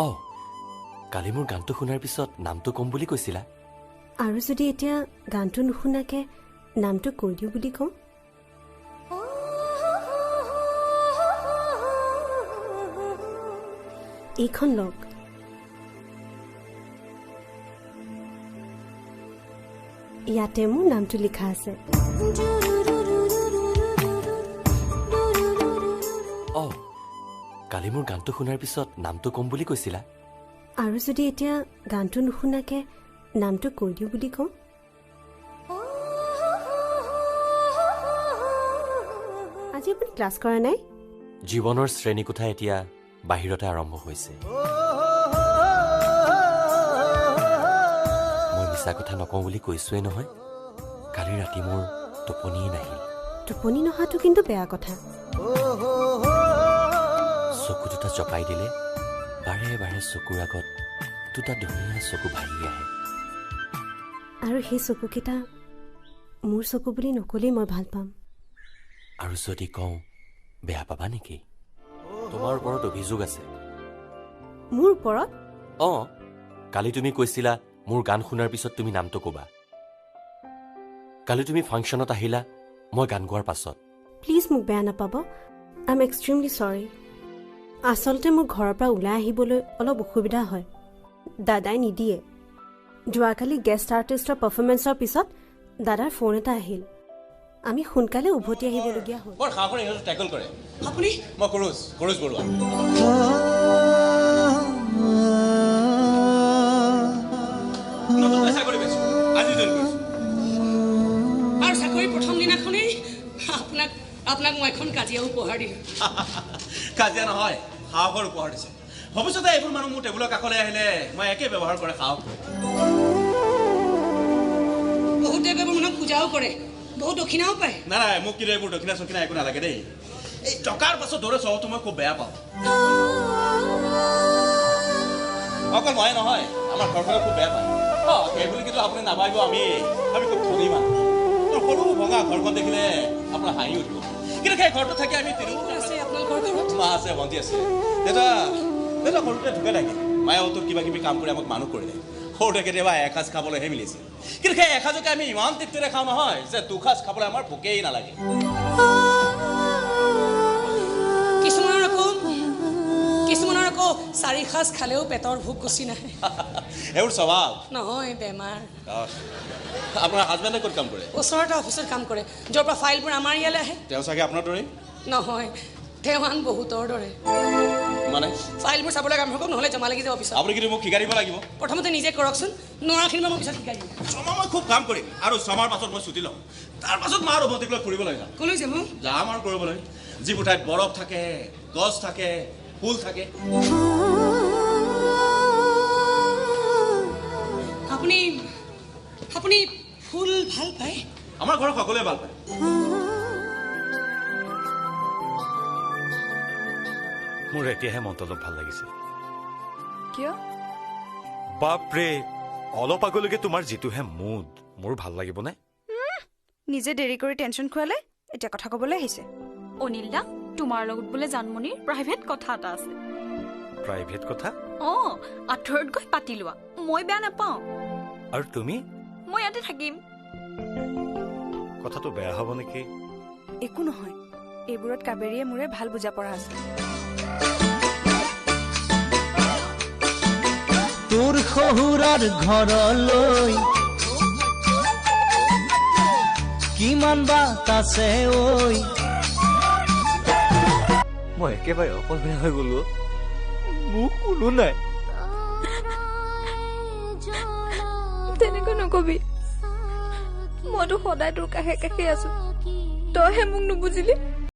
অ কালি মোৰ গানটো শুনাৰ পিছত নামটো কম বুলি কৈছিলা আৰু যদি এতিয়া গানটো নুশুনাকে নামটো কৈ দিও বুলি কওঁ এইখন লগ ইয়াতে মোৰ নামটো লিখা আছে অ কালি মোৰ গানটো শুনাৰ পিছত নামটো কম বুলি কৈছিলা আৰু যদি এতিয়া গানটো নুশুনাকে নামটো কৈ দিও বুলি কওঁ আজি আপুনি ক্লাছ কৰা নাই জীৱনৰ শ্ৰেণীকোঠা এতিয়া বাহিৰতে আৰম্ভ হৈছে মই মিছা কথা নকওঁ বুলি কৈছোৱে নহয় কালি ৰাতি মোৰ টোপনিয়ে নাহিল টোপনি নহাটো কিন্তু বেয়া কথা চকু দুটা জপাই দিলে বাৰে বাৰে চকুৰ আগত দুটা ধুনীয়া চকু ভাহি আহে আৰু সেই চকুকেইটা মোৰ চকু বুলি নকলেই মই ভাল পাম আৰু যদি কওঁ বেয়া পাবা নেকি তোমাৰ ওপৰত অভিযোগ আছে মোৰ ওপৰত অ কালি তুমি কৈছিলা মোৰ গান শুনাৰ পিছত তুমি নামটো ক'বা কালি তুমি ফাংচনত আহিলা মই গান গোৱাৰ পাছত প্লিজ মোক বেয়া নাপাব আই এম এক্সট্ৰিমলি চৰি আচলতে মোৰ ঘৰৰ পৰা ওলাই আহিবলৈ অলপ অসুবিধা হয় দাদাই নিদিয়ে যোৱাকালি গেষ্ট আৰ্টিষ্টৰ পাৰফৰ্মেন্সৰ পিছত দাদাৰ ফোন এটা আহিল আমি সোনকালে উভতি আহিবলগীয়া হ'ল বৰ খাখৰে ইহঁতে টেকল কৰে আপুনি মই কৰোজ বৰুৱা চাকৰি পাইছো আজি জইন কৰিছো আৰু চাকৰি প্ৰথম দিনাখনেই আপোনাক মই এখন কাজিয়া উপহাৰ দিলো কাজিয়া নহয় সাহসৰ উপহাৰ দিছে ভৱিষ্যতে এইবোৰ মানুহ মোৰ টেবুলৰ কাষলৈ আহিলে মই একে ব্যৱহাৰ কৰে সাহস বহুতে এইবোৰ মানুহক পূজাও কৰে বহুত দক্ষিণাও পায় নাই মোক কিন্তু এইবোৰ দক্ষিণা চক্ষিণা একো নালাগে দেই এই টকাৰ পাছত দৌৰে চহৰটো মই খুব বেয়া পাওঁ অকল ময়ে নহয় আমাৰ ঘৰখনে খুব বেয়া পায় সেইবুলি কিন্তু আপুনি নাভাবিব আমি খুব ধনী মানুহ সৰু ভঙা ঘৰখন দেখিলে আপোনাৰ হাঁহি উঠিব কিন্তু সেই ঘৰটো থাকি আমি মা আছে ভণ্টি আছে দেউতা সৰুতে ঢুকে থাকে মায়ে অত কিবা কিবি কাম কৰি আমাক মানুহ কৰিলে সৰুতে কেতিয়াবা এসাঁজ খাবলৈহে মিলিছে কিন্তু সেই এসাঁজকে আমি ইমান তৃপ্তিৰে খাওঁ নহয় যে দুসাঁজ খাবলৈ আমাৰ ভোকেই নালাগে কিছুমানৰ আকৌ 4 সাঁজ খালেও পেটৰ ভোক গুচি নাহে এইবোৰ স্বভাৱ নহয় বেমাৰ আপোনাৰ হাজবেণ্ডে ক'ত কাম কৰে ওচৰতে অফিচত কাম কৰে য'ৰ পৰা ফাইলবোৰ আমাৰ ইয়ালৈ আহে তেওঁ চাগে আপোনাৰ দৰেই নহয় তেওঁ আন বহুতৰ দৰে মানে ফাইলবোৰ চাবলৈ কাম কৰক নহ'লে জমা লাগি যাব পিছত আপুনি কিন্তু মোক শিকাই দিব লাগিব প্ৰথমতে নিজে কৰকচোন নোৱাৰাখিনি মই পিছত শিকাই দিম ছমাহ মই খুব কাম কৰিম আৰু ছমাহৰ পাছত মই ছুটি ল'ম তাৰ পাছত মই আৰু ভণ্টিক ফুৰিবলৈ যাম ক'লৈ যাব যাম আৰু কৰিবলৈ যিবোৰ ঠাইত বৰফ থাকে গছ থাকে ফুল থাকে আপুনি ফুল ভাল পায় আমাৰ ঘৰৰ সকলোৱে ভাল পায় মোৰ এতিয়াহে মনটো অলপ ভাল লাগিছে কিয় বাপৰে অলপ আগলৈকে তোমাৰ যিটোহে মুড মোৰ ভাল লাগিবনে নিজে দেৰি কৰি টেনচন খুৱালে এতিয়া কথা ক'বলৈ আহিছে অনিল দা তোমাৰ লগত বোলে জানমণিৰ প্ৰাইভেট কথা এটা আছে প্ৰাইভেট কথা আঁতৰত গৈ পাতি লোৱা মই বেয়া নাপাওঁ আৰু তুমি মই ইয়াতে থাকিম কথাটো বেয়া হ'ব নেকি একো নহয় এইবোৰত কাবেৰীয়ে মোৰে ভাল বুজা পৰা আছে তোৰ শহুৰৰ ঘৰলৈ কিমান বাট আছে ঐ মই একেবাৰে অকলশৰীয়া হৈ গলো মোক কোনো নাই তেনেকৈ নকবি মইতো সদায় তোৰ কাষে কাষে আছো তইহে মোক নুবুজিলি